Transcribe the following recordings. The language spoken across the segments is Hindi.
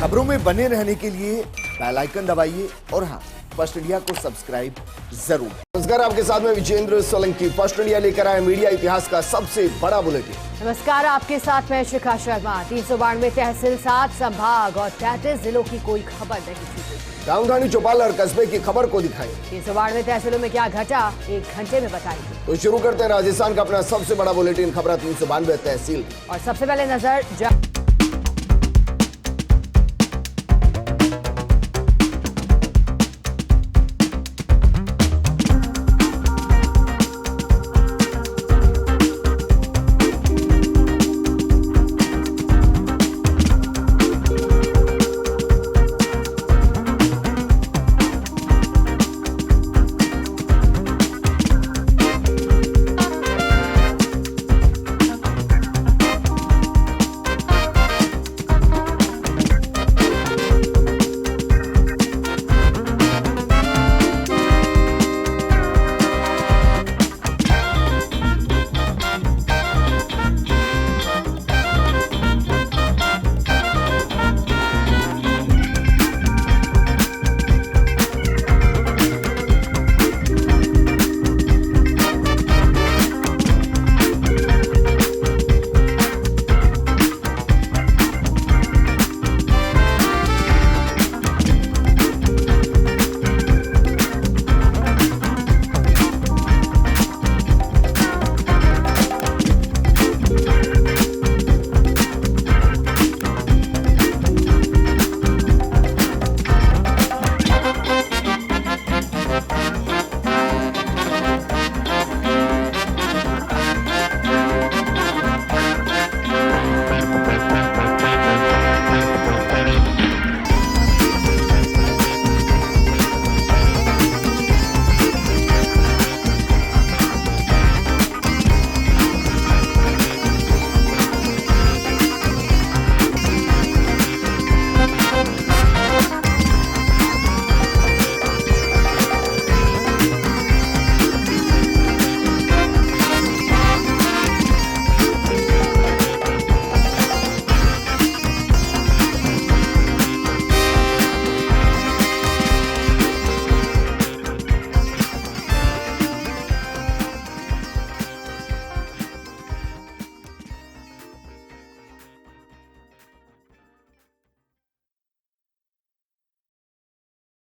खबरों में बने रहने के लिए बेल आइकन दबाइए और हाँ, फर्स्ट इंडिया को सब्सक्राइब जरूर। नमस्कार, आपके साथ में विजेंद्र सोलंकी। फर्स्ट इंडिया लेकर आए मीडिया इतिहास का सबसे बड़ा बुलेटिन। नमस्कार, आपके साथ में शिखा शर्मा। 392 तहसील, 7 संभाग और 33 जिलों की कोई खबर नहीं थी। राजधानी चौपाल और कस्बे की खबर को दिखाएं। 392 तहसीलों में क्या घटा, 1 घंटे में बताएंगे। तो शुरू करते हैं राजस्थान का अपना सबसे बड़ा बुलेटिन, खबर 392 तहसील। और सबसे पहले नजर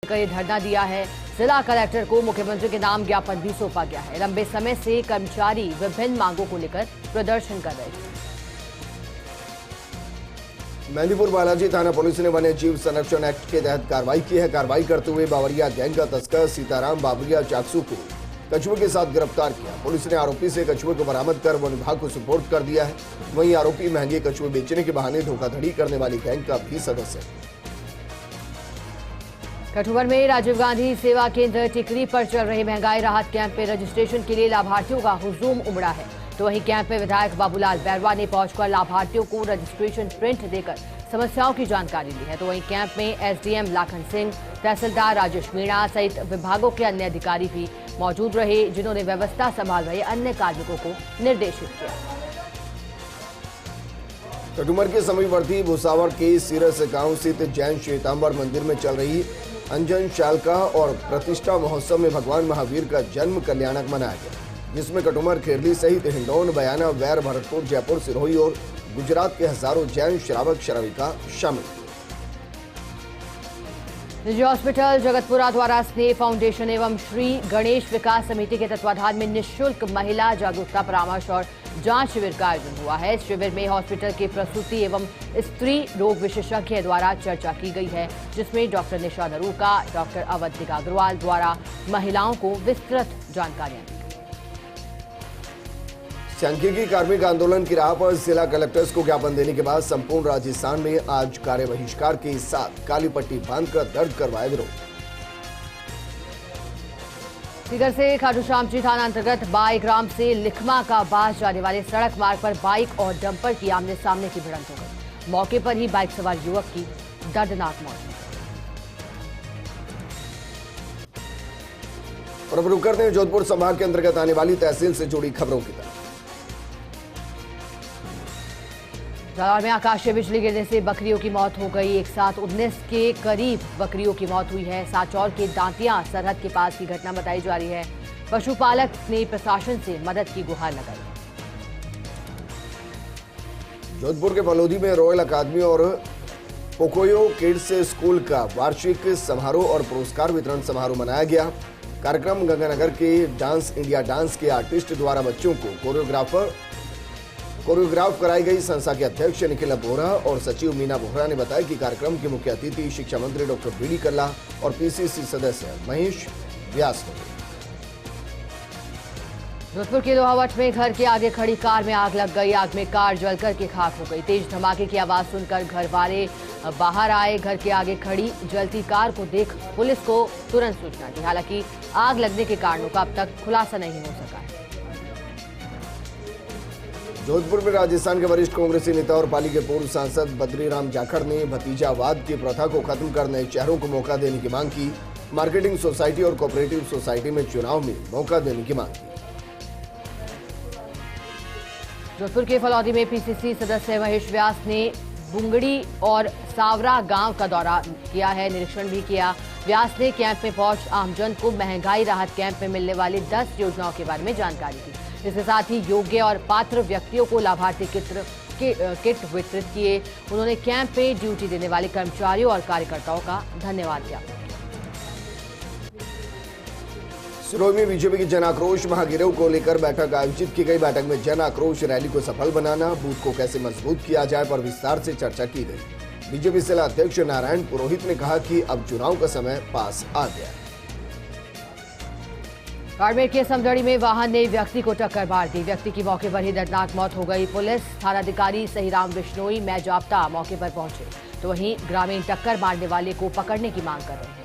ये धरना दिया है। जिला कलेक्टर को मुख्यमंत्री के नाम ज्ञापन भी सौंपा गया है। लंबे समय से कर्मचारी विभिन्न मांगों को लेकर प्रदर्शन कर रहे थे। मेहंदीपुर बालाजी थाना पुलिस ने वन्य जीव संरक्षण एक्ट के तहत कार्रवाई की है। कार्रवाई करते हुए बावरिया गैंग का तस्कर सीताराम बाबरिया चाकसू को कछुए के साथ गिरफ्तार किया। पुलिस ने आरोपी से कछुए को बरामद कर वन विभाग को सुपुर्द कर दिया है। वहीं आरोपी महंगे कछुए बेचने के बहाने धोखाधड़ी करने वाली गैंग का भी सदस्य है। कठुआ में राजीव गांधी सेवा केंद्र टिकरी पर चल रहे महंगाई राहत कैंप में रजिस्ट्रेशन के लिए लाभार्थियों का हुजूम उमड़ा है। तो वहीं कैंप में विधायक बाबूलाल बैरवा ने पहुंचकर लाभार्थियों को रजिस्ट्रेशन प्रिंट देकर समस्याओं की जानकारी ली है। तो वहीं कैंप में एसडीएम लाखन सिंह, तहसीलदार राजेश मीणा सहित विभागों के अन्य अधिकारी भी मौजूद रहे, जिन्होंने व्यवस्था संभाल रहे अन्य कार्मिकों को निर्देशित किया। कटुमर के समीपवर्ती भुसावर के सिरस गांव स्थित जैन श्वेतांबर मंदिर में चल रही अंजन शालका और प्रतिष्ठा महोत्सव में भगवान महावीर का जन्म कल्याणक मनाया गया, जिसमें कटुमर, खेरली सहित हिंडौन, बयाना, वैर, भरतपुर, जयपुर, सिरोही और गुजरात के हजारों जैन श्रावक श्राविका शामिल। निजी हॉस्पिटल जगतपुरा द्वारा स्नेह फाउंडेशन एवं श्री गणेश विकास समिति के तत्वाधान में निःशुल्क महिला जागरूकता परामर्श और जांच शिविर का आयोजन हुआ है। इस शिविर में हॉस्पिटल के प्रसूति एवं स्त्री रोग विशेषज्ञ द्वारा चर्चा की गई है, जिसमें डॉक्टर निशा नरूका, डॉक्टर अवंतिका अग्रवाल द्वारा महिलाओं को विस्तृत जानकारियां दी। सांख्यिकी कार्मिक आंदोलन की राह पर जिला कलेक्टर्स को ज्ञापन देने के बाद संपूर्ण राजस्थान में आज कार्य बहिष्कार के साथ काली पट्टी बांधकर दर्ज करवाया विरोध। सीकर से खाटूश्यामजी थाना अंतर्गत बाईग्राम से लिखमा का बास जाने वाले सड़क मार्ग पर बाइक और डंपर की आमने सामने की भिड़ंत हो गई। मौके पर ही बाइक सवार युवक की दर्दनाक मौत हो गई। और अब रुक करते हैं जोधपुर संभाग के अंतर्गत आने वाली तहसील से जुड़ी खबरों की तरफ। जालौर में आकाशीय बिजली गिरने से बकरियों की मौत हो गई। एक साथ 19 के करीब बकरियों की मौत हुई है। साचौर के दांतिया सरहद के पास की घटना बताई जा रही है। पशुपालक ने प्रशासन से मदद की गुहार लगाई। जोधपुर के फलोदी में रॉयल अकादमी और पोकोयो किड्स स्कूल का वार्षिक समारोह और पुरस्कार वितरण समारोह मनाया गया। कार्यक्रम गंगानगर के डांस इंडिया डांस के आर्टिस्ट द्वारा बच्चों को कोरियोग्राफ कराई गई। संस्था के अध्यक्ष निखिल बोहरा और सचिव मीना बोहरा ने बताया कि कार्यक्रम के मुख्य अतिथि शिक्षा मंत्री डॉक्टर बीडी कल्ला और पीसीसी सदस्य महेश व्यास होंगे। जोधपुर के लोहावट में घर के आगे खड़ी कार में आग लग गई। आग में कार जलकर के खाक हो गई। तेज धमाके की आवाज सुनकर घर वाले बाहर आए। घर के आगे खड़ी जलती कार को देख पुलिस को तुरंत सूचना दी। हालांकि आग लगने के कारणों का अब तक खुलासा नहीं हो सका है। जोधपुर में राजस्थान के वरिष्ठ कांग्रेसी नेता और पाली के पूर्व सांसद बद्रीराम जाखड़ ने भतीजावाद की प्रथा को खत्म कर नए चेहरों को मौका देने की मांग की। मार्केटिंग सोसाइटी और कोऑपरेटिव सोसाइटी में चुनाव में मौका देने की मांग की। जोधपुर के फलौदी में पीसीसी सदस्य महेश व्यास ने बुंगड़ी और सावरा गांव का दौरा किया है, निरीक्षण भी किया। व्यास ने कैंप में पहुंच आमजन को महंगाई राहत कैंप में मिलने वाली 10 योजनाओं के बारे में जानकारी दी। इसके साथ ही योग्य और पात्र व्यक्तियों को लाभार्थी किट वितरित किए। उन्होंने कैंप में ड्यूटी देने वाले कर्मचारियों और कार्यकर्ताओं का धन्यवाद किया। सिरोही में बीजेपी की जन आक्रोश महागिरोह को लेकर बैठक आयोजित की गई। बैठक में जन आक्रोश रैली को सफल बनाना, बूथ को कैसे मजबूत किया जाए पर विस्तार से चर्चा की गई। बीजेपी जिला अध्यक्ष नारायण पुरोहित ने कहा कि अब चुनाव का समय पास आ गया है। बाड़मेर के समदड़ी में वाहन ने व्यक्ति को टक्कर मार दी। व्यक्ति की मौके पर ही दर्दनाक मौत हो गई। पुलिस थानाधिकारी सहीराम बिश्नोई मैजाप्ता मौके पर पहुंचे, तो वहीं ग्रामीण टक्कर मारने वाले को पकड़ने की मांग कर रहे हैं।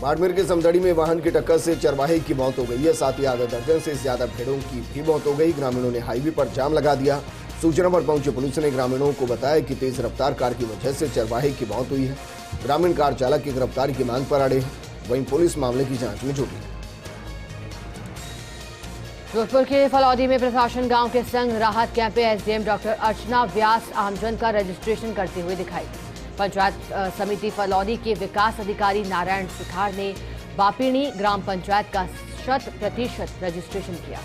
बाड़मेर के समदड़ी में वाहन की टक्कर से चरवाहे की मौत हो गई है। साथ ही आधा दर्जन से ज्यादा भेड़ों की भी मौत हो गई। ग्रामीणों ने हाईवे पर जाम लगा दिया। सूचना पर पहुंचे पुलिस ने ग्रामीणों को बताया कि तेज रफ्तार कार की वजह से चरवाहे की मौत हुई है। ग्रामीण कार चालक की गिरफ्तारी की मांग पर अड़े हैं। वहीं पुलिस मामले की जांच में जुटी है। जोधपुर के फलौदी में प्रशासन गांव के संग राहत कैंप में एसडीएम डॉक्टर अर्चना व्यास आमजन का रजिस्ट्रेशन करते हुए दिखाई। पंचायत समिति फलौदी के विकास अधिकारी नारायण सुथार ने बापीणी ग्राम पंचायत का 100% रजिस्ट्रेशन किया।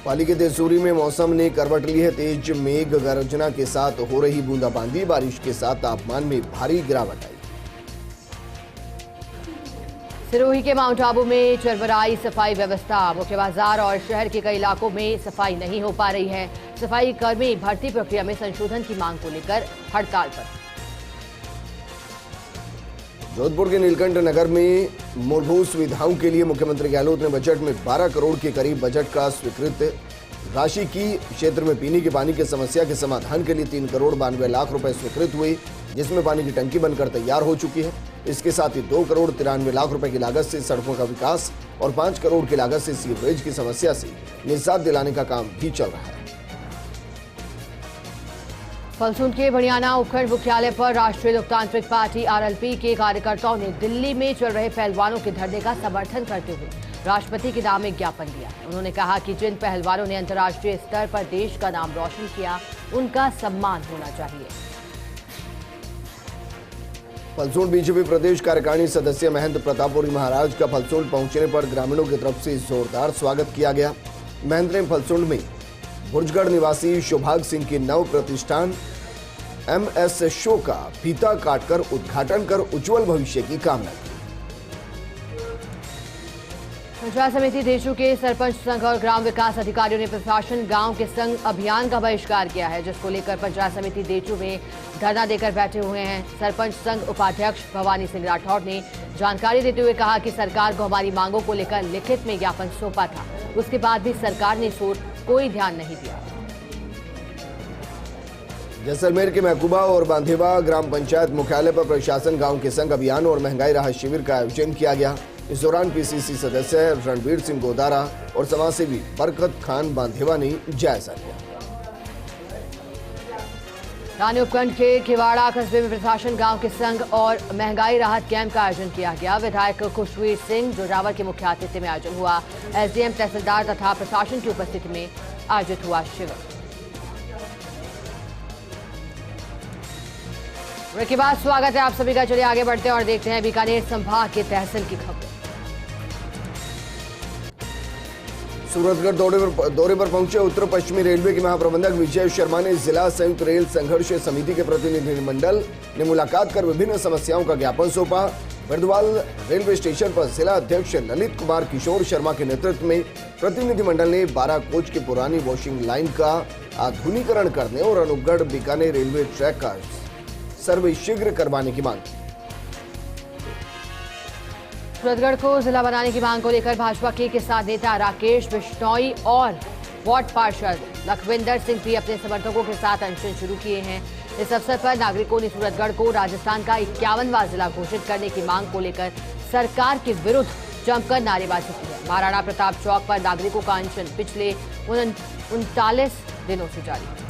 पाली के देसूरी में मौसम ने करवट ली है। तेज मेघ गर्जना के साथ हो रही बूंदाबांदी, बारिश के साथ तापमान में भारी गिरावट आई। सिरोही के माउंट आबू में चरबराई सफाई व्यवस्था। मुख्य बाजार और शहर के कई इलाकों में सफाई नहीं हो पा रही है। सफाई कर्मी भर्ती प्रक्रिया में संशोधन की मांग को लेकर हड़ताल पर। जोधपुर के नीलकंठ नगर में मूलभूत सुविधाओं के लिए मुख्यमंत्री गहलोत ने बजट में 12 करोड़ के करीब बजट का स्वीकृत राशि की। क्षेत्र में पीने के पानी की समस्या के समाधान के लिए 3 करोड़ 92 लाख रुपए स्वीकृत हुए, जिसमें पानी की टंकी बनकर तैयार हो चुकी है। इसके साथ ही 2 करोड़ 93 लाख रुपए की लागत से सड़कों का विकास और 5 करोड़ की लागत से सीवरेज की समस्या से निजात दिलाने का काम भी चल रहा है। फलसून के बड़ियाना उपखंड मुख्यालय पर राष्ट्रीय लोकतांत्रिक पार्टी आरएलपी के कार्यकर्ताओं ने दिल्ली में चल रहे पहलवानों के धरने का समर्थन करते हुए राष्ट्रपति के नाम एक ज्ञापन दिया। उन्होंने कहा कि जिन पहलवानों ने अंतर्राष्ट्रीय स्तर पर देश का नाम रोशन किया, उनका सम्मान होना चाहिए। फलसून बीजेपी प्रदेश कार्यकारिणी सदस्य महेंद्र प्रतापुरी महाराज का फलसून पहुंचने पर ग्रामीणों की तरफ से जोरदार स्वागत किया गया। महेंद्र ने फलसून में बुर्जगढ़ निवासी सौभाग्य सिंह के नव प्रतिष्ठान MS शो का फीता काटकर उद्घाटन कर उज्जवल भविष्य की कामना की। पंचायत समिति देशू के सरपंच संघ और ग्राम विकास अधिकारियों ने प्रशासन गांव के संग अभियान का बहिष्कार किया है, जिसको लेकर पंचायत समिति देशू में धरना देकर बैठे हुए हैं। सरपंच संघ उपाध्यक्ष भवानी सिंह राठौड़ ने जानकारी देते हुए कहा कि सरकार को हमारी मांगों को लेकर लिखित में ज्ञापन सौंपा था, उसके बाद भी सरकार ने इस ओर कोई ध्यान नहीं दिया। जैसलमेर के महकूबा और बांधेवा ग्राम पंचायत मुख्यालय पर प्रशासन गांव के संग अभियान और महंगाई राहत शिविर का आयोजन किया गया। इस दौरान पीसीसी सदस्य रणवीर सिंह गोदारा और समाजसेवी बरकत खान बांधेवा ने जायजा लिया। रानी उपखंड के खिवाड़ा कस्बे में प्रशासन, गांव के संघ और महंगाई राहत कैंप का आयोजन किया गया। विधायक खुशवीर सिंह जोजावर के मुख्य आतिथ्य में आयोजन हुआ। एसडीएम, तहसीलदार तथा प्रशासन की उपस्थिति में आयोजित हुआ शिविर। ब्रेक के बाद स्वागत है आप सभी का। चलिए आगे बढ़ते हैं और देखते हैं बीकानेर संभाग के तहसील की खबर। सूरतगढ़ दौरे पर पहुंचे उत्तर पश्चिमी रेलवे के महाप्रबंधक विजय शर्मा ने जिला संयुक्त रेल संघर्ष समिति के प्रतिनिधिमंडल ने मुलाकात कर विभिन्न समस्याओं का ज्ञापन सौंपा। बर्दवाल रेलवे स्टेशन पर जिला अध्यक्ष ललित कुमार किशोर शर्मा के नेतृत्व में प्रतिनिधिमंडल ने 12 कोच की पुरानी वॉशिंग लाइन का आधुनिकीकरण करने और अनूपगढ़ बीकानेर रेलवे ट्रैक का सर्वे शीघ्र करवाने की मांग की। सूरतगढ़ को जिला बनाने की मांग को लेकर भाजपा के किसान नेता राकेश बिश्नोई और वार्ड पार्षद लखविंदर सिंह भी अपने समर्थकों के साथ अनशन शुरू किए हैं। इस अवसर पर नागरिकों ने सूरतगढ़ को राजस्थान का 51वां जिला घोषित करने की मांग को लेकर सरकार के विरुद्ध जमकर नारेबाजी की है। महाराणा प्रताप चौक पर नागरिकों का अनशन पिछले 39 दिनों से जारी है।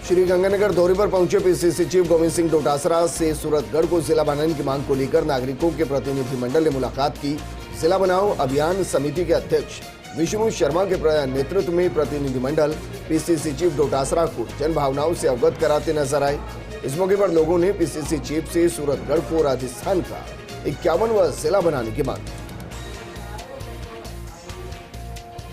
श्रीगंगानगर दौरे पर पहुंचे पीसीसी चीफ गोविंद सिंह डोटासरा से सूरतगढ़ को जिला बनाने की मांग को लेकर नागरिकों के प्रतिनिधिमंडल ने मुलाकात की। जिला बनाओ अभियान समिति के अध्यक्ष विष्णु शर्मा के नेतृत्व में प्रतिनिधिमंडल पीसीसी चीफ डोटासरा को जन भावनाओं से अवगत कराते नजर आए। इस मौके पर लोगों ने पीसीसी चीफ से सूरतगढ़ को राजस्थान का 51वां जिला बनाने की मांग की।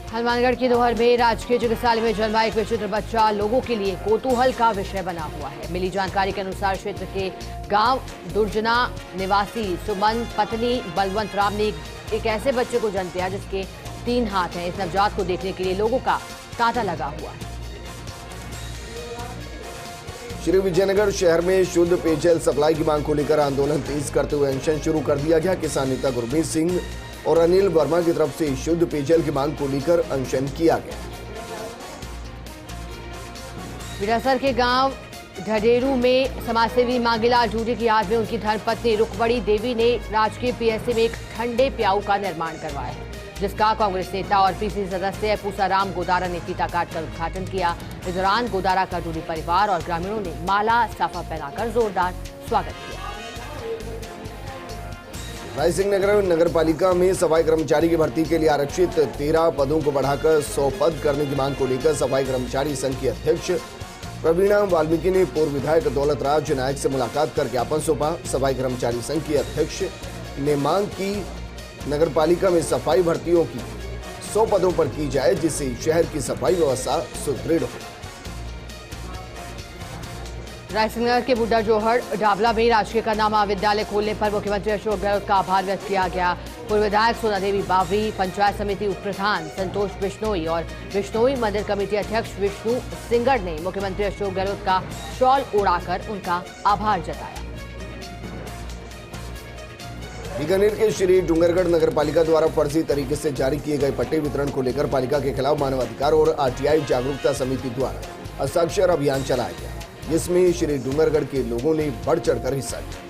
हनुमानगढ़ की दोहर में राजकीय चिकित्सालय में जन्मा एक विचित्र बच्चा लोगों के लिए कौतूहल का विषय बना हुआ है। मिली जानकारी के अनुसार क्षेत्र के गांव दुर्जना निवासी सुमन पत्नी बलवंत राम ने एक ऐसे बच्चे को जन्म दिया जिसके 3 हाथ हैं। इस नवजात को देखने के लिए लोगों का तांता लगा हुआ है। श्री विजयनगर शहर में शुद्ध पेयजल सप्लाई की मांग को लेकर आंदोलन तेज करते हुए अनशन शुरू कर दिया गया। किसान नेता गुरमीत सिंह और अनिल वर्मा की तरफ से शुद्ध पेयजल की मांग को लेकर अनशन किया गया। बिरासर के गांव ढडेरू में समाजसेवी मांगीलाल जूरी की याद में उनकी धर्मपत्नी रुकमणी देवी ने राजकीय पीएससी में एक ठंडे प्याऊ का निर्माण करवाया है, जिसका कांग्रेस नेता और पीसी सदस्य पूसाराम गोदारा ने फीता काटकर उद्घाटन किया। इस दौरान गोदारा का जूरी परिवार और ग्रामीणों ने माला साफा पहनाकर जोरदार स्वागत किया। रायसिंह नगर नगर पालिका में सफाई कर्मचारी की भर्ती के लिए आरक्षित 13 पदों को बढ़ाकर 100 पद करने की मांग को लेकर सफाई कर्मचारी संघ की अध्यक्ष प्रवीणा वाल्मीकि ने पूर्व विधायक दौलत राज नायक से मुलाकात कर ज्ञापन सौंपा। सफाई कर्मचारी संघ की अध्यक्ष ने मांग की नगर पालिका में सफाई भर्तियों की 100 पदों पर की जाए, जिससे शहर की सफाई व्यवस्था सुदृढ़ हो। रायसिंह के बुड्ढा जोहड़ डाबला में राजकीय कन्या महाविद्यालय खोलने पर मुख्यमंत्री अशोक गहलोत का आभार व्यक्त किया गया। पूर्व विधायक सोना देवी बावरी, पंचायत समिति उप प्रधान संतोष बिश्नोई और बिश्नोई मंदिर कमेटी अध्यक्ष विष्णु सिंगड़ ने मुख्यमंत्री अशोक गहलोत का शॉल उड़ाकर उनका आभार जताया। बीकानेर के श्री डूंगरगढ़ नगर पालिका द्वारा फर्जी तरीके से जारी किए गए पट्टे वितरण को लेकर पालिका के खिलाफ मानवाधिकार और आरटीआई जागरूकता समिति द्वारा हस्ताक्षर अभियान चलाया गया, जिसमें श्री डूंगरगढ़ के लोगों ने बढ़ चढ़कर हिस्सा लिया।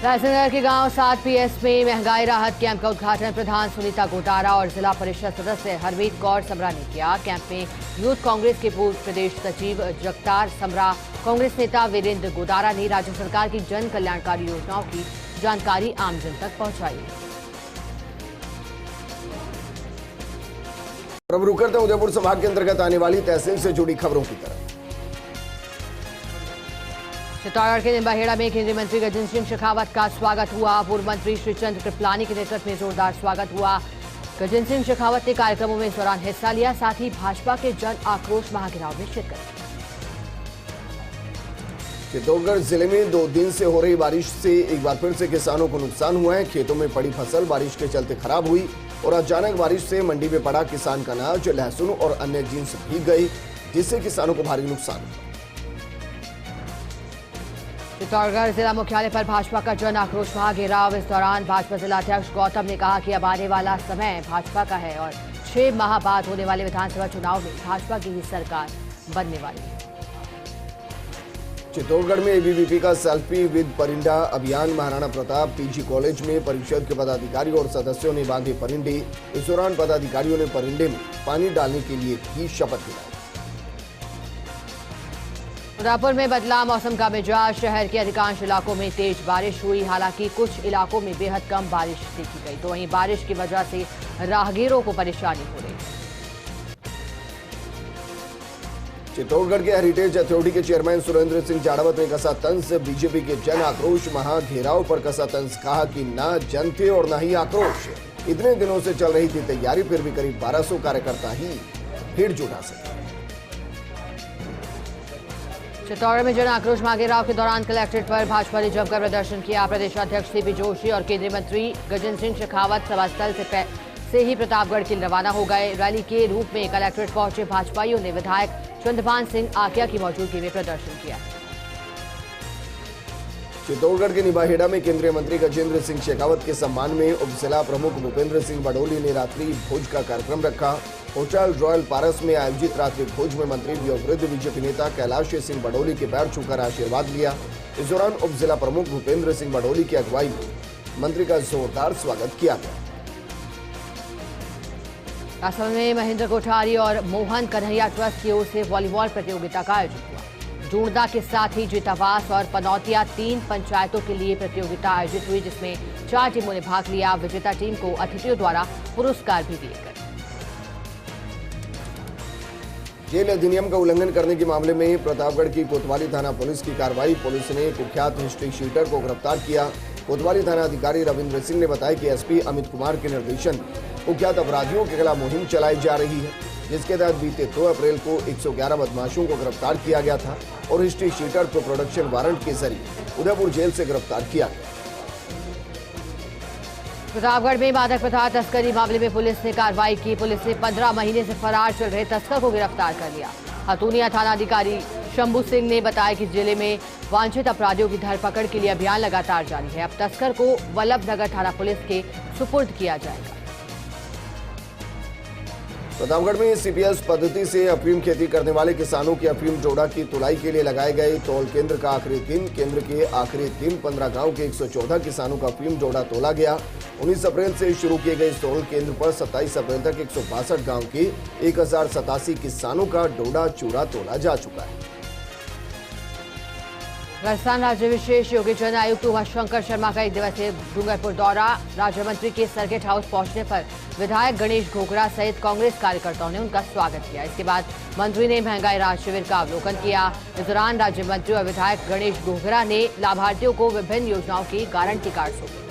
रायसिंह के गांव 7 PS में महंगाई राहत कैंप का उद्घाटन प्रधान सुनीता गोदारा और जिला परिषद सदस्य हरमीत कौर समरा ने किया। कैंप में यूथ कांग्रेस के पूर्व प्रदेश सचिव जगतार समरा, कांग्रेस नेता वीरेंद्र गोदारा ने राज्य सरकार की जन कल्याणकारी योजनाओं की जानकारी आमजन तक पहुंचाई। अब रुक करते हैं उदयपुर संभाग के अंतर्गत आने वाली तहसील से जुड़ी खबरों की तरफ। चित्तौड़गढ़ के निम्बाहेड़ा में केंद्रीय मंत्री गजेंद्र सिंह शेखावत का स्वागत हुआ। पूर्व मंत्री श्रीचंद कृपलानी के नेतृत्व में जोरदार स्वागत हुआ। गजेंद्र सिंह शेखावत ने कार्यक्रमों में इस दौरान हिस्सा लिया, साथ ही भाजपा के जन आक्रोश महाघेराव में शिरकत की। चित्तौड़गढ़ जिले में 2 दिन से हो रही बारिश से एक बार फिर से किसानों को नुकसान हुआ है। खेतों में पड़ी फसल बारिश के चलते खराब हुई और अचानक बारिश से मंडी में पड़ा किसान का अनाज, लहसुन और अन्य जिन्स भीग गई, जिससे किसानों को भारी नुकसान हुआ। चित्तौड़गढ़ जिला मुख्यालय पर भाजपा का जन आक्रोश महाघेराव। इस दौरान भाजपा जिलाध्यक्ष गौतम ने कहा कि अब आने वाला समय भाजपा का है और 6 माह बाद होने वाले विधानसभा चुनाव में भाजपा की ही सरकार बनने वाली है। चित्तौड़गढ़ में एबीवीपी का सेल्फी विद परिंडा अभियान महाराणा प्रताप पीजी कॉलेज में परिषद के पदाधिकारी और सदस्यों ने बांधे परिंडे। इस दौरान पदाधिकारियों ने परिंडे में पानी डालने के लिए भी शपथ दिलाई। उदयपुर में बदला मौसम का मिजाज। शहर के अधिकांश इलाकों में तेज बारिश हुई। हालांकि कुछ इलाकों में बेहद कम बारिश देखी गई, तो वहीं बारिश की वजह से राहगीरों को परेशानी हो रही है। चित्तौड़गढ़ के हेरिटेज अथॉरिटी के चेयरमैन सुरेंद्र सिंह जाड़ावत ने कसा तंज। बीजेपी के जन आक्रोश महाघेराव पर कसा तंज। कहा कि ना जन थे और ना ही आक्रोश। इतने दिनों से चल रही थी तैयारी, फिर भी करीब 1200 कार्यकर्ता ही भीड़ जुटा सके। चित्तौड़गढ़ में जन आक्रोश महाघेराव के दौरान कलेक्ट्रेट पर भाजपा ने जमकर प्रदर्शन किया। प्रदेशाध्यक्ष सीपी जोशी और केंद्रीय मंत्री गजेंद्र सिंह शेखावत सभा स्थल से ही प्रतापगढ़ के लिए रवाना हो गए। रैली के रूप में कलेक्ट्रेट पहुंचे भाजपाइयों ने विधायक चंद्रभान सिंह आकिया की मौजूदगी में प्रदर्शन किया। चित्तौड़गढ़ के निबाहेड़ा में केंद्रीय मंत्री गजेंद्र सिंह शेखावत के सम्मान में उपजिला प्रमुख भूपेंद्र सिंह बडोली ने रात्रि भोज का कार्यक्रम रखा। होटल रॉयल पारस में आयोजित रात्रि भोज में मंत्री वयोवृद्ध बीजेपी नेता कैलाश सिंह बडोली के पैर छूकर आशीर्वाद लिया। इस दौरान उपजिला प्रमुख भूपेंद्र सिंह बडोली की अगुवाई में मंत्री का जोरदार स्वागत किया गया। राजसमंद में महेंद्र कोठारी और मोहन कन्हैया ट्रस्ट की ओर से वॉलीबॉल प्रतियोगिता का आयोजन हुआ। जूणदा के साथ ही जीतावास और पनौतिया 3 पंचायतों के लिए प्रतियोगिता आयोजित हुई, जिसमें 4 टीमों ने भाग लिया। विजेता टीम को अतिथियों द्वारा पुरस्कार भी दिए गए। जेल अधिनियम का उल्लंघन करने के मामले में प्रतापगढ़ की कोतवाली थाना पुलिस की कार्रवाई। पुलिस ने कुख्यात हिस्ट्री शीटर को गिरफ्तार किया। कोतवाली थाना अधिकारी रविंद्र सिंह ने बताया कि एसपी अमित कुमार के निर्देशन में कुख्यात अपराधियों के खिलाफ मुहिम चलाई जा रही है, जिसके तहत बीते 2 अप्रैल को 111 बदमाशों को गिरफ्तार किया गया था और हिस्ट्री शीटर को प्रोडक्शन वारंट के जरिए उदयपुर जेल से गिरफ्तार किया गया। प्रतापगढ़ में मादक पदार्थ तस्करी मामले में पुलिस ने कार्रवाई की। पुलिस ने 15 महीने से फरार चल रहे तस्कर को गिरफ्तार कर लिया। हतूनिया थाना अधिकारी शंभू सिंह ने बताया कि जिले में वांछित अपराधियों की धरपकड़ के लिए अभियान लगातार जारी है। अब तस्कर को वल्लभनगर थाना पुलिस के सुपुर्द किया जाएगा। प्रतापगढ़ में सीपीएस पद्धति से अफीम खेती करने वाले किसानों के अफीम डोडा की तुलाई के लिए लगाए गए तौल केंद्र का आखिरी दिन। केंद्र के आखिरी दिन 15 गांव के 114 किसानों का अफीम डोडा तोला गया। 19 अप्रैल से शुरू किए गए इस तौल केंद्र पर 27 अप्रैल तक 162 गांव के 1087 किसानों का डोडा चूरा तोला जा चुका है। राजस्थान राज्य विशेष योगीजन आयुक्त उमाशंकर शर्मा का 1 दिवसीय डूंगरपुर दौरा। राज्य मंत्री के सर्किट हाउस पहुंचने पर विधायक गणेश घोगरा सहित कांग्रेस कार्यकर्ताओं ने उनका स्वागत किया। इसके बाद मंत्री ने महंगाई राहत शिविर का अवलोकन किया। इस दौरान राज्य मंत्री और विधायक गणेश घोगरा ने लाभार्थियों को विभिन्न योजनाओं की गारंटी कार्ड सौंपे।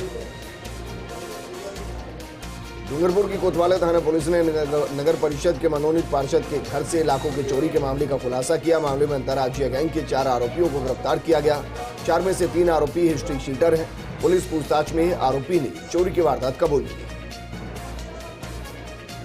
डूंगरपुर की कोतवाली थाना पुलिस ने नगर परिषद के मनोनीत पार्षद के घर से लाखों की चोरी के मामले का खुलासा किया। मामले में अंतर्राज्यीय गैंग के 4 आरोपियों को गिरफ्तार किया गया। 4 में से 3 आरोपी हिस्ट्री शीटर हैं। पुलिस पूछताछ में आरोपी ने चोरी की वारदात कबूल की।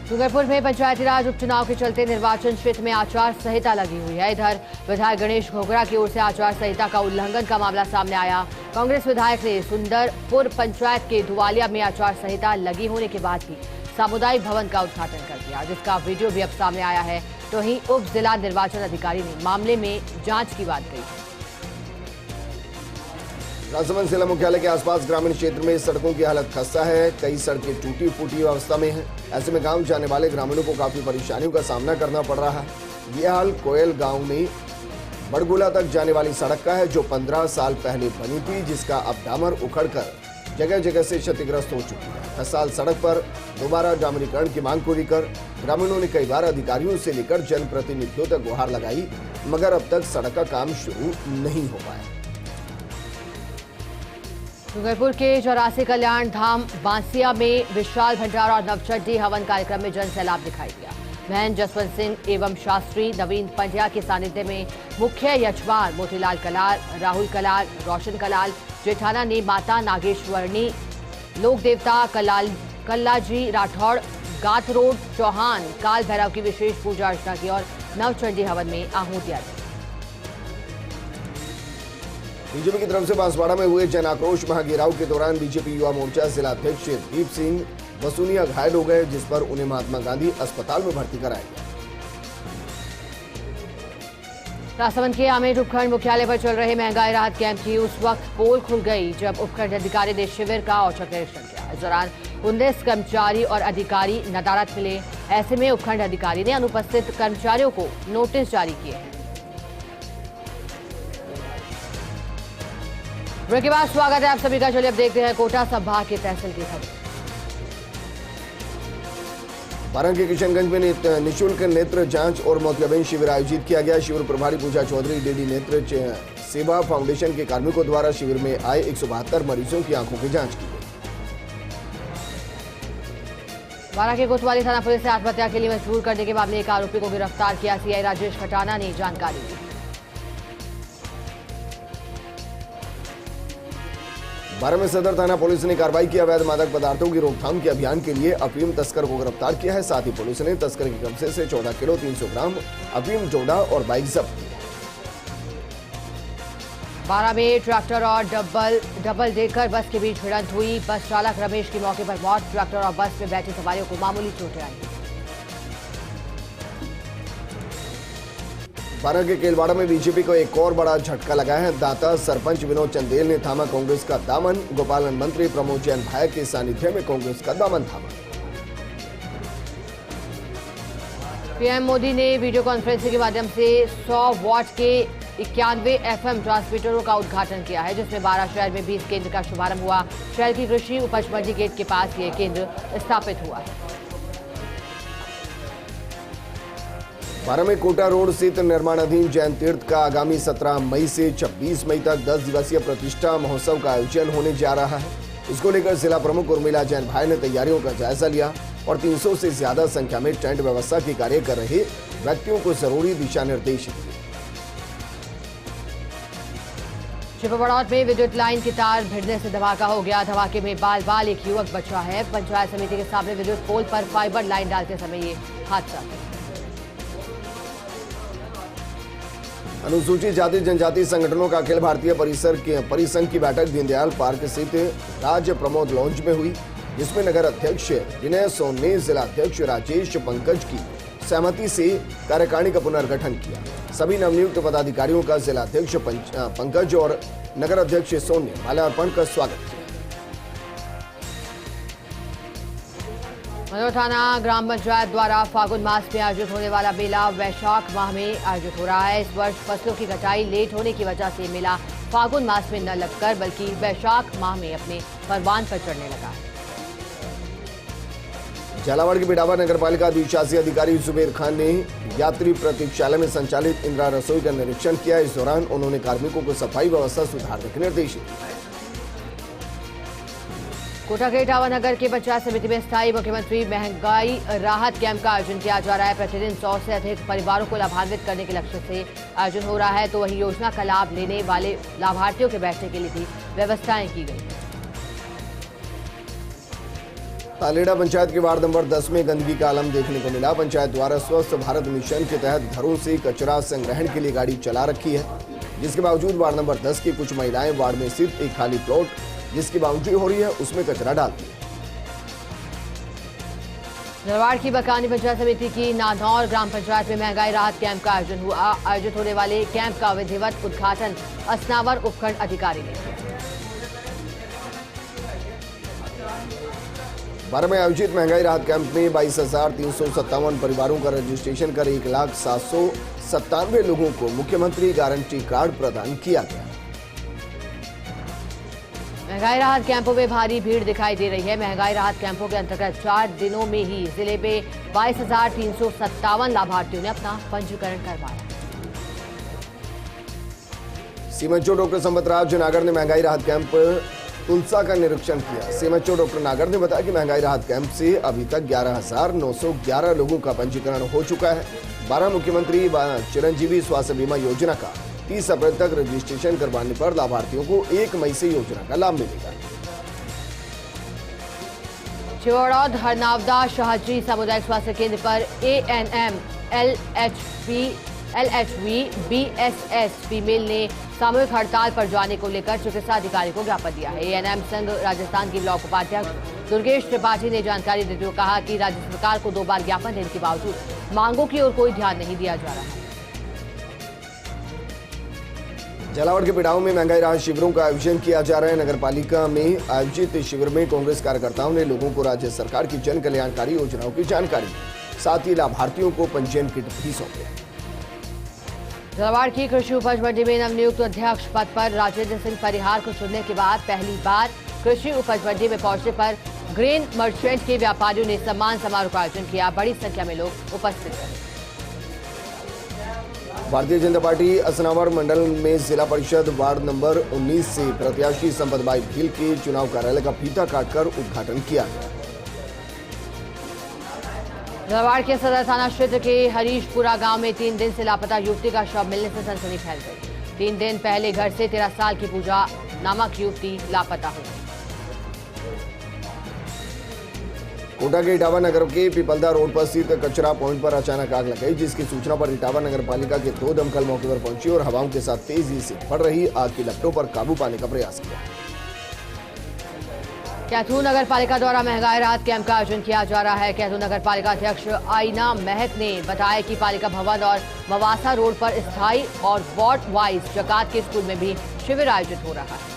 डूंगरपुर में पंचायती राज उपचुनाव के चलते निर्वाचन क्षेत्र में आचार संहिता लगी हुई है। इधर विधायक गणेश घोगरा की ओर से आचार संहिता का उल्लंघन का मामला सामने आया। कांग्रेस विधायक ने सुंदरपुर पंचायत के धुवालिया में आचार संहिता लगी होने के बाद भी सामुदायिक भवन का उद्घाटन कर दिया, जिसका वीडियो भी अब सामने आया है। तो वहीं उप जिला निर्वाचन अधिकारी ने मामले में जांच की बात कही। राजसमंद जिला मुख्यालय के आसपास ग्रामीण क्षेत्र में सड़कों की हालत खस्ता है। कई सड़कें टूटी फूटी अवस्था में हैं। ऐसे में गांव जाने वाले ग्रामीणों को काफी परेशानियों का सामना करना पड़ रहा है। यह हाल कोयल गांव में बड़गोला तक जाने वाली सड़क का है, जो 15 साल पहले बनी थी, जिसका अब डामर उखड़कर जगह जगह से क्षतिग्रस्त हो चुकी है। 10 साल सड़क पर दोबारा डामरीकरण की मांग को लेकर ग्रामीणों ने कई बार अधिकारियों से लेकर जनप्रतिनिधियों तक गुहार लगाई, मगर अब तक सड़क का काम शुरू नहीं हो पाया। डूंगरपुर के 84 कल्याण धाम बांसिया में विशाल भंडारा और नवचंडी हवन कार्यक्रम में जनसैलाब दिखाई दिया। महन जसवंत सिंह एवं शास्त्री नवीन पंड्या के सानिध्य में मुख्य यजमान मोतीलाल कलाल, राहुल कलाल, रोशन कलाल, जेठाना ने माता नागेश्वरनी, लोक देवता कल्लाजी राठौड़, गाथरोड चौहान, काल भैरव की विशेष पूजा अर्चना की और नवचंडी हवन में आहुतियां दी। बीजेपी की तरफ से बांसवाड़ा में हुए जन आक्रोश महाघेराव के दौरान बीजेपी युवा मोर्चा जिलाध्यक्ष दीप सिंह वसूनिया घायल हो गए, जिस पर उन्हें महात्मा गांधी अस्पताल में भर्ती कराया गया। राजसमंद के आमेर उपखंड मुख्यालय पर चल रहे महंगाई राहत कैंप की उस वक्त पोल खुल गई जब उपखंड अधिकारी ने शिविर का औचक निरीक्षण किया। इस दौरान 19 कर्मचारी और अधिकारी नदारद मिले। ऐसे में उपखंड अधिकारी ने अनुपस्थित कर्मचारियों को नोटिस जारी किए हैं। ब्रेक के बाद स्वागत है आप सभी का। चलिए अब देखते हैं कोटा संभाग के तहसील की खबर। बारंग के किशनगंज में निःशुल्क नेत्र जांच और मोतियाबिंद शिविर आयोजित किया गया। शिविर प्रभारी पूजा चौधरी डीडी नेत्र सेवा फाउंडेशन के कार्मिकों द्वारा शिविर में आए 172 मरीजों की आंखों की जांच की गई। बारां के कोतवाली थाना पुलिस ने आत्महत्या के लिए मजबूर करने के मामले एक आरोपी को गिरफ्तार किया। सीआई राजेश खटाना ने जानकारी दी। बारां में सदर थाना पुलिस ने कार्रवाई की। अवैध मादक पदार्थों की रोकथाम के अभियान के लिए अफीम तस्कर को गिरफ्तार किया है। साथ ही पुलिस ने तस्कर के कब्जे से 14 किलो 300 ग्राम अफीम जोड़ा और बाइक जब्त की। बारां में ट्रैक्टर और डबल डेकर बस के बीच भिड़ंत हुई। बस चालक रमेश की मौके पर मौत। ट्रैक्टर और बस में बैठे सवारियों को मामूली चोटें आई। बारां के केलवाड़ा में बीजेपी को एक और बड़ा झटका लगा है। दाता सरपंच विनोद चंदेल ने थामा कांग्रेस का दामन। गोपालन मंत्री प्रमोद जैन भाई के सानिध्य में कांग्रेस का दामन थामा। पीएम मोदी ने वीडियो कॉन्फ्रेंसिंग के माध्यम से 100 वॉट के 91 FM ट्रांसमीटरों का उद्घाटन किया है, जिसमें बारां शहर में 20 केंद्र का शुभारंभ हुआ। शहर की कृषि उपज मंडी गेट के पास ये केंद्र स्थापित हुआ है। बारां में कोटा रोड स्थित निर्माणाधीन जैन तीर्थ का आगामी 17 मई से 26 मई तक 10 दिवसीय प्रतिष्ठा महोत्सव का आयोजन होने जा रहा है। इसको लेकर जिला प्रमुख उर्मिला जैन भाई ने तैयारियों का जायजा लिया और 300 से ज्यादा संख्या में टेंट व्यवस्था के कार्य कर रहे व्यक्तियों को जरूरी दिशा निर्देश दिए। छिपबड़ौद में विद्युत लाइन की तार भिड़ने से धमाका हो गया। धमाके में बाल एक युवक बचा है। पंचायत समिति के सामने विद्युत पोल पर फाइबर लाइन डालते समय ये हादसा। अनुसूचित जाति जनजाति संगठनों का अखिल भारतीय परिसंघ की बैठक दीनदयाल पार्क स्थित राज्य प्रमोद लॉन्ज में हुई, जिसमें नगर अध्यक्ष विनय सोन ने जिला अध्यक्ष राजेश पंकज की सहमति से कार्यकारिणी का पुनर्गठन किया। सभी नवनियुक्त पदाधिकारियों का जिला अध्यक्ष पंकज और नगर अध्यक्ष सोन ने माल्यार्पण कर स्वागत किया। मनोर थाना ग्राम पंचायत द्वारा फागुन मास में आयोजित होने वाला मेला वैशाख माह में आयोजित हो रहा है। इस वर्ष फसलों की कटाई लेट होने की वजह से मेला फागुन मास में न लगकर बल्कि वैशाख माह में अपने परवान पर चढ़ने लगा है। झालावाड़ के बिडावा नगर पालिका अधिशासी अधिकारी जुबेर खान ने यात्री प्रतीक्षालय में संचालित इंदिरा रसोई का निरीक्षण किया। इस दौरान उन्होंने कार्मिकों को सफाई व्यवस्था सुधारने के निर्देश दिए। कोटा के इटावा नगर के पंचायत समिति में स्थायी मुख्यमंत्री महंगाई राहत कैंप का आयोजन किया जा रहा है। प्रतिदिन 100 से अधिक परिवारों को लाभान्वित करने के लक्ष्य से आयोजन हो रहा है, तो वहीं योजना का लाभ लेने वाले लाभार्थियों के बैठने के लिए भी व्यवस्थाएं की गई। तालेड़ा पंचायत के वार्ड नंबर 10 में गंदगी का आलम देखने को मिला। पंचायत द्वारा स्वच्छ भारत मिशन के तहत घरों से कचरा संग्रहण के लिए गाड़ी चला रखी है, जिसके बावजूद वार्ड नंबर 10 की कुछ महिलाएं वार्ड में स्थित एक खाली प्लॉट जिसकी बाउंड्री हो रही है उसमें कचरा डालती है। नरवाड़ की बकानी पंचायत समिति की नाधौर ग्राम पंचायत में महंगाई राहत कैंप का आयोजन हुआ। आयोजित होने वाले कैंप का विधिवत उद्घाटन असनावर उपखंड अधिकारी ने किया। बारां में आयोजित महंगाई राहत कैंप में 22,357 परिवारों का रजिस्ट्रेशन कर 1,797 लोगों को मुख्यमंत्री गारंटी कार्ड प्रदान किया गया। महंगाई राहत कैंपों में भारी भीड़ दिखाई दे रही है। महंगाई राहत कैंपों के अंतर्गत 4 दिनों में ही जिले में 22,357 लाभार्थियों ने अपना पंजीकरण करवाया। सीएमएचओ डॉक्टर संपत राज नागर ने महंगाई राहत कैंप तुलसा का निरीक्षण किया। सीएमएचओ डॉक्टर नागर ने बताया कि महंगाई राहत कैंप से अभी तक 11,911 लोगों का पंजीकरण हो चुका है। 12 मुख्यमंत्री चिरंजीवी स्वास्थ्य बीमा योजना का 30 अप्रैल तक रजिस्ट्रेशन करवाने पर लाभार्थियों को 1 मई से योजना का लाभ मिलेगा। छिबड़ौद हरनावदा शाहजी सामुदायिक स्वास्थ्य केंद्र पर ANM, LHV, BSS फीमेल ने सामूहिक हड़ताल पर जाने को लेकर चिकित्सा अधिकारी को ज्ञापन दिया है। ANM संघ राजस्थान की ब्लॉक उपाध्यक्ष दुर्गेश त्रिपाठी ने जानकारी देते हुए कहा कि राज्य सरकार को 2 बार ज्ञापन देने के बावजूद मांगों की ओर कोई ध्यान नहीं दिया जा रहा है। झालावाड़ के पिड़ाव में महंगाई राहत शिविरों का आयोजन किया जा रहा है। नगर पालिका में आयोजित शिविर में कांग्रेस कार्यकर्ताओं ने लोगों को राज्य सरकार की जन कल्याणकारी योजनाओं की जानकारी दी। साथ ही लाभार्थियों को पंजीयन किट भी सौंपे। झालावाड़ की कृषि उपज मंडी में नवनियुक्त अध्यक्ष पद पर राजेंद्र सिंह परिहार को चुनने के बाद पहली बार कृषि उपज मंडी में पहुंचने पर ग्रेन मर्चेंट के व्यापारियों ने सम्मान समारोह का आयोजन किया। बड़ी संख्या में लोग उपस्थित रहे। भारतीय जनता पार्टी असनावर मंडल में जिला परिषद वार्ड नंबर 19 से प्रत्याशी संपत भाई भील के चुनाव कार्यालय का फीता काटकर उद्घाटन किया गया। झालावाड़ के सदर थाना क्षेत्र के हरीशपुरा गांव में 3 दिन से लापता युवती का शव मिलने से सनसनी फैल गई। 3 दिन पहले घर से 13 साल की पूजा नामक युवती लापता हो गई। कोटा के इटावा नगर के पिपलदा रोड पर स्थित कचरा पॉइंट पर अचानक आग लग गई, जिसकी सूचना पर इटावा नगर पालिका के 2 दमकल मौके पर पहुंची और हवाओं के साथ तेजी से बढ़ रही आग की लपटों पर काबू पाने का प्रयास किया। कैथून नगर पालिका द्वारा महंगाई राहत कैंप का आयोजन किया जा रहा है। कैथून नगर पालिका अध्यक्ष आईना महत ने बताया कि पालिका भवन और मवासा रोड पर स्थायी और वार्ड वाइज जकात के स्कूल में भी शिविर आयोजित हो रहा है।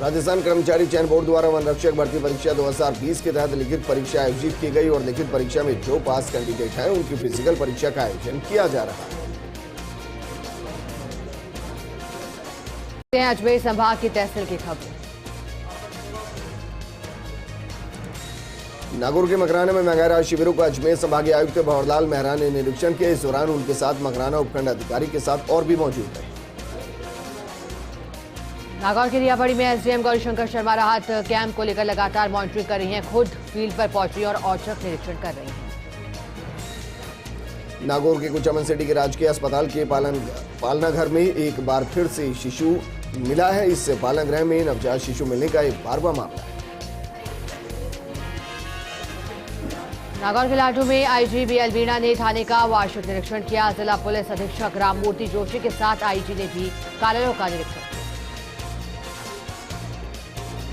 राजस्थान कर्मचारी चयन बोर्ड द्वारा वन रक्षक भर्ती परीक्षा 2020 के तहत लिखित परीक्षा आयोजित की गई और लिखित परीक्षा में जो पास कैंडिडेट हैं उनकी फिजिकल परीक्षा का आयोजन किया जा रहा है। अजमेर संभाग की तहसील की खबर। नागौर के मकराना में महंगाई राहत शिविरों का अजमेर संभागीय आयुक्त भंवरलाल मेहरा ने निरीक्षण किया। इस दौरान उनके साथ मकराना उपखंड अधिकारी के साथ और भी मौजूद रहे। नागौर के रियाबड़ी में एसडीएम गौरीशंकर शर्मा राहत कैंप को लेकर लगातार मॉनिटरिंग कर रही हैं। खुद फील्ड पर पहुंच रही और औचक निरीक्षण कर रही हैं। नागौर के कुचामन सिटी के राजकीय अस्पताल के पालना घर में एक बार फिर से शिशु मिला है। इससे पालना गृह में नवजात शिशु मिलने का एक बारवा मामला है। नागौर के लाडू में आईजी बी अलवीना ने थाने का वार्षिक निरीक्षण किया। जिला पुलिस अधीक्षक राममूर्ति जोशी के साथ आईजी ने भी कार्यालयों का निरीक्षण किया।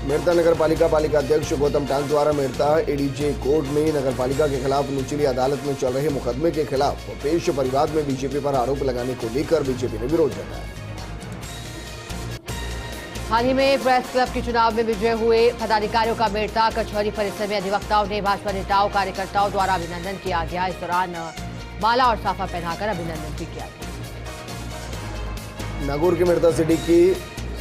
मेड़ता नगर पालिका अध्यक्ष गौतम टांग द्वारा मेड़ता एडीजे कोर्ट में नगर पालिका के खिलाफ निचली अदालत में चल रहे मुकदमे के खिलाफ पेश परिवाद में बीजेपी पर आरोप लगाने को लेकर बीजेपी ने विरोध जताया। हाल ही में प्रेस क्लब के चुनाव में विजय हुए पदाधिकारियों का मेड़ता कचहरी परिसर में अधिवक्ताओं ने भाजपा नेताओं कार्यकर्ताओं द्वारा अभिनंदन किया गया। इस दौरान माला और साफा पहनाकर अभिनंदन भी किया गया। नागौर के मेड़ता सिटी की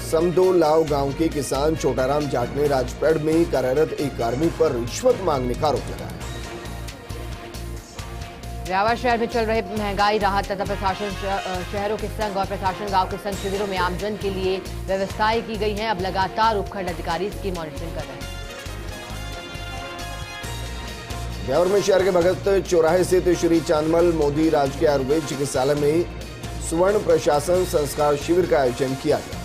समदोलाव गांव के किसान छोटाराम जाट ने राजपेड़ में कार्यरत एक कार्मिक पर रिश्वत मांगने का आरोप लगाया। ब्यावर शहर में चल रहे महंगाई राहत तथा प्रशासन शहरों के संघ और प्रशासन गांव के संघ शिविरों में आमजन के लिए व्यवस्थाएं की गई हैं। अब लगातार उपखंड अधिकारी इसकी मॉनिटरिंग कर रहे हैं। ब्यावर में शहर के भगत चौराहे स्थित श्री चांदमल मोदी राजकीय आयुर्वेद चिकित्सालय में स्वर्ण प्रशासन संस्कार शिविर का आयोजन किया गया।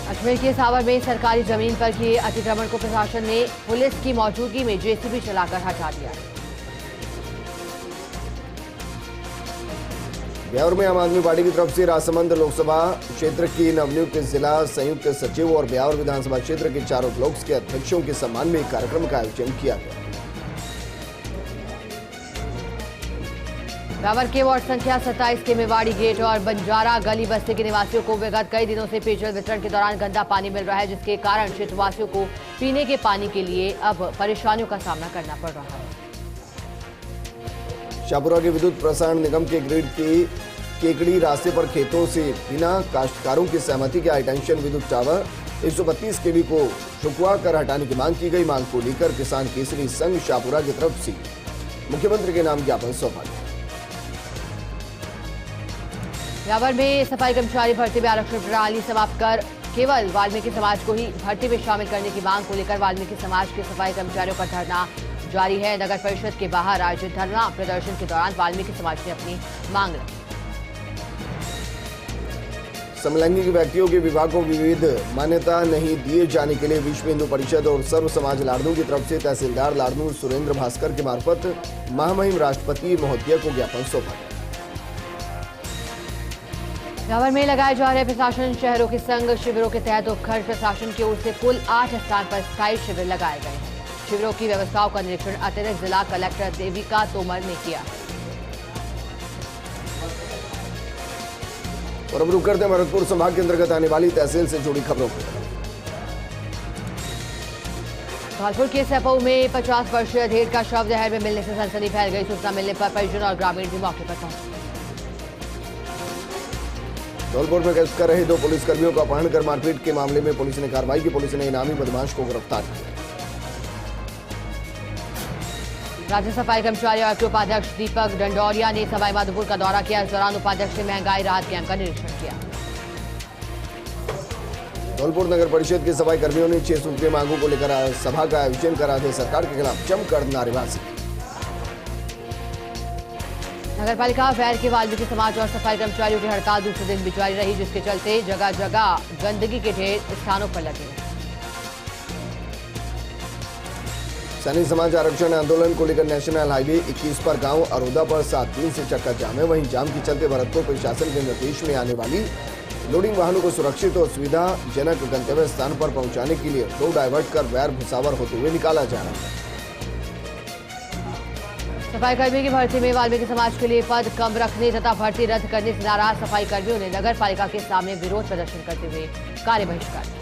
अजमेर के सावर में सरकारी जमीन पर किए अतिक्रमण को प्रशासन ने पुलिस की मौजूदगी में जेसीबी चलाकर हटा दिया। ब्यावर में आम आदमी पार्टी की तरफ से राजसमंद लोकसभा क्षेत्र की नवनियुक्त जिला संयुक्त सचिव और ब्यावर विधानसभा क्षेत्र के चारों ब्लॉक्स के अध्यक्षों के सम्मान में एक कार्यक्रम का आयोजन किया गया। ब्यावर के वार्ड संख्या 27 के मेवाड़ी गेट और बंजारा गली बस्ती के निवासियों को विगत कई दिनों से पेयजल वितरण के दौरान गंदा पानी मिल रहा है, जिसके कारण क्षेत्रवासियों को पीने के पानी के लिए अब परेशानियों का सामना करना पड़ रहा है। शाहपुरा के विद्युत प्रसारण निगम के ग्रिड के केकड़ी रास्ते पर खेतों से बिना काश्तकारों की सहमति के हाईटेंशन विद्युत टावर 132 केवी को झुकवा कर हटाने की मांग की गई। मांग को लेकर किसान केसरी संघ शाहपुरा की तरफ से मुख्यमंत्री के नाम ज्ञापन सौंपा गया। ब्यावर में सफाई कर्मचारी भर्ती में आरक्षण प्रणाली समाप्त कर केवल वाल्मीकि समाज को ही भर्ती में शामिल करने की मांग को लेकर वाल्मीकि समाज के सफाई कर्मचारियों का धरना जारी है। नगर परिषद के बाहर आयोजित धरना प्रदर्शन के दौरान वाल्मीकि समाज ने अपनी मांग रखी। समलैंगिक व्यक्तियों के विवाह को विविध मान्यता नहीं दिए जाने के लिए विश्व हिंदू परिषद और सर्व समाज लाडनू की तरफ से तहसीलदार लाडनू सुरेंद्र भास्कर के मार्फत महामहिम राष्ट्रपति महोदय को ज्ञापन सौंपा। ब्यावर में लगाए जा रहे प्रशासन शहरों के संघ शिविरों के तहत उपखंड प्रशासन की ओर से कुल 8 स्थान पर स्थायी शिविर लगाए गए हैं। शिविरों की व्यवस्थाओं का निरीक्षण अतिरिक्त जिला कलेक्टर देविका तोमर ने किया। और अब रुक करते हैं भरतपुर संभाग के अंतर्गत आने वाली तहसील से जुड़ी खबरों को। धौलपुर के सेपऊ में 50 वर्षीय अधेड़ का शव नहर में मिलने से सनसनी फैल गई। सूचना मिलने पर परिजन और ग्रामीण भी मौके पर पहुंचे। धौलपुर में गश्त कर रहे 2 पुलिसकर्मियों को अपहरण कर मारपीट के मामले में पुलिस ने कार्रवाई की। पुलिस ने इनामी बदमाश को गिरफ्तार किया। राज्य सफाई कर्मचारी आयोग के उपाध्यक्ष दीपक डंडौरिया ने सवाईमाधोपुर का दौरा किया। इस दौरान उपाध्यक्ष ने महंगाई राहत कैंप का निरीक्षण किया। धौलपुर नगर परिषद के सफाई कर्मियों ने 6 सूत्रीय मांगों को लेकर सभा का आयोजन करा थे। सरकार के खिलाफ जमकर नारेबाजी। नगरपालिका वैर के वाल्मीकि समाज और सफाई कर्मचारियों की हड़ताल दूसरे दिन भी जारी रही, जिसके चलते जगह जगह गंदगी के ढेर स्थानों पर लगे। सैनिक समाज आरक्षण आंदोलन को लेकर नेशनल हाईवे 21 पर गांव अरोदा पर 7 दिन से चक्का जाम है। वहीं जाम के चलते भरतपुर प्रशासन के निर्देश में आने वाली लोडिंग वाहनों को सुरक्षित और सुविधाजनक गंतव्य स्थान पर पहुंचाने के लिए रोड डाइवर्ट कर वैर भुसावर होते हुए निकाला जा रहा है। सफाई कर्मी की भर्ती में वाल्मीकि समाज के लिए पद कम रखने तथा भर्ती रद्द करने से नाराज सफाई कर्मियों ने नगर पालिका के सामने विरोध प्रदर्शन करते हुए कार्य बहिष्कार किया।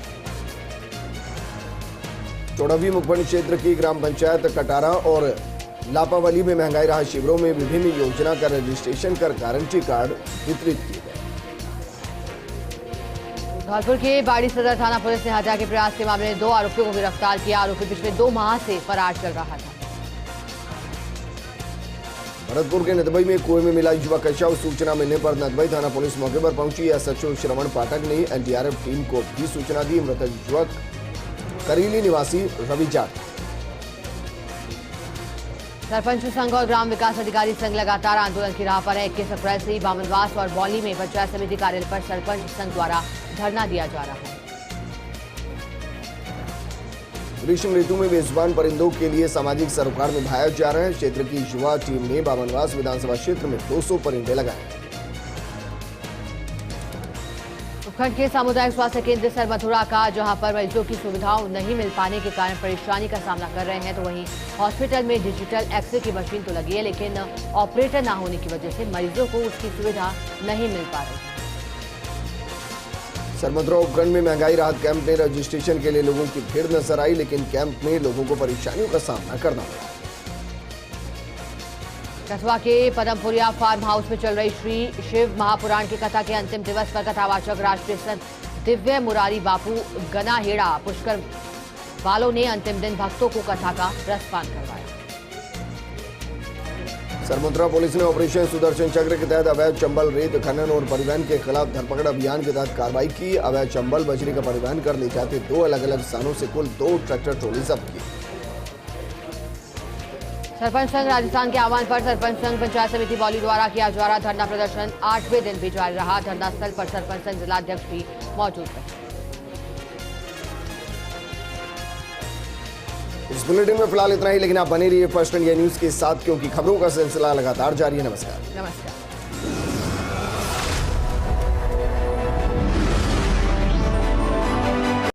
चौड़वी मुखबंद क्षेत्र की ग्राम पंचायत कटारा और लापावली में महंगाई राहत शिविरों में विभिन्न योजना का रजिस्ट्रेशन कर गारंटी कार्ड वितरित किए गए। धौलपुर के बाड़ी सदर थाना पुलिस ने हत्या के प्रयास के मामले में 2 आरोपियों को गिरफ्तार किया। आरोपी पिछले 2 माह से फरार चल रहा था। भरतपुर के नदबई में कुएं में मिला युवक का शव। सूचना मिलने पर नदबई थाना पुलिस मौके पर पहुंची। एसएचओ श्रवण पाठक ने एनडीआरएफ टीम को भी सूचना दी। मृतक युवक करीली निवासी रवि जाट। सरपंच संघ और ग्राम विकास अधिकारी संघ लगातार आंदोलन की राह पर है। 21 अप्रैल से बामनवास और बौली में पंचायत समिति कार्यालय पर सरपंच संघ द्वारा धरना दिया जा रहा है। ग्रीष्म ऋतु में बेजुबान परिंदों के लिए सामाजिक सरोकार निभाया जा रहा है। क्षेत्र की युवा टीम ने बामनवास विधानसभा क्षेत्र में 200 परिंदे लगाए। उपखंड के सामुदायिक स्वास्थ्य केंद्र सरमथुरा का, जहां पर मरीजों की सुविधाओं नहीं मिल पाने के कारण परेशानी का सामना कर रहे हैं, तो वहीं हॉस्पिटल में डिजिटल एक्सरे की मशीन तो लगी है, लेकिन ऑपरेटर न होने की वजह से मरीजों को उसकी सुविधा नहीं मिल पा रही। सरमथुरा उपखंड में महंगाई राहत कैंप में रजिस्ट्रेशन के लिए लोगों की भीड़ नजर आई, लेकिन कैंप में लोगों को परेशानियों का सामना करना पड़ा। कस्बा के पदमपुरिया फार्म हाउस में चल रही श्री शिव महापुराण की कथा के अंतिम दिवस पर कथावाचक राष्ट्रीय संत दिव्य मुरारी बापू गनाहेड़ा पुष्कर वालों ने अंतिम दिन भक्तों को कथा का रसपान करवाया। सरमथुरा पुलिस ने ऑपरेशन सुदर्शन चक्र के तहत अवैध चंबल, रेत खनन और परिवहन के खिलाफ धरपकड़ अभियान के तहत कार्रवाई की। अवैध चंबल बजरी का परिवहन कर ले जाते 2 अलग-अलग स्थानों से कुल 2 ट्रैक्टर ट्रॉली जब्त की। सरपंच संघ राजस्थान के आह्वान पर सरपंच संघ पंचायत समिति बौली द्वारा किया जा रहा धरना प्रदर्शन 8वें दिन भी जारी रहा। धरना स्थल पर सरपंच संघ जिलाध्यक्ष भी मौजूद रहे। इस बुलेटिन में फिलहाल इतना ही, लेकिन आप बने रहिए फर्स्ट इंडिया न्यूज के साथ, क्योंकि खबरों का सिलसिला लगातार जारी है। नमस्कार।